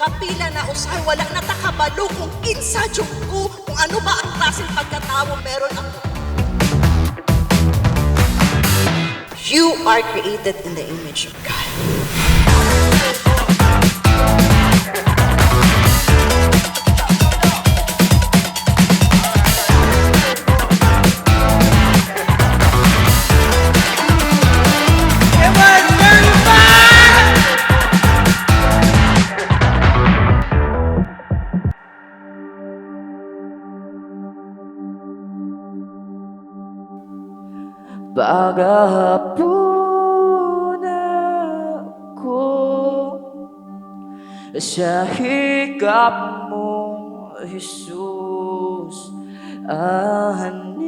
kapila na usay, wala na takabalo kung kinsa jud ko, kung ano ba ang klaseng pagkatawo meron ako. You are created in the image of God. Paghapon ako sa higap mo, Jesus, ahanin.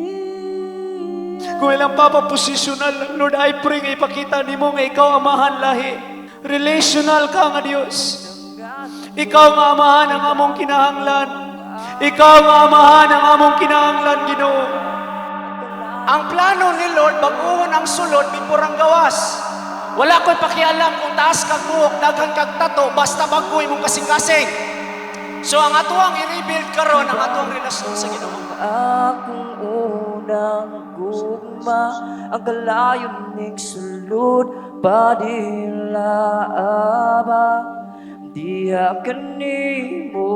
Kung ilang papaposisyonal, Lord, I pray nga ipakita ni mo nga ikaw amahan lahi. Relational ka nga Diyos. Ikaw nga amahan ang among kinahanglan. Ikaw nga amahan ang among kinahanglan, Ginoo. Ang plano ni Lord, baguhon ang sulod, before ang gawas. Wala ko'y pakialam kung taas kag buhok, daghan kag tato, basta bagoy mong kasing-kasing. So ang atuang i-rebuild karon ang atuang relasyon sa Ginoo. Akong unang gugma, ang kalayon ning sulod, padilaaba, diha kanimo.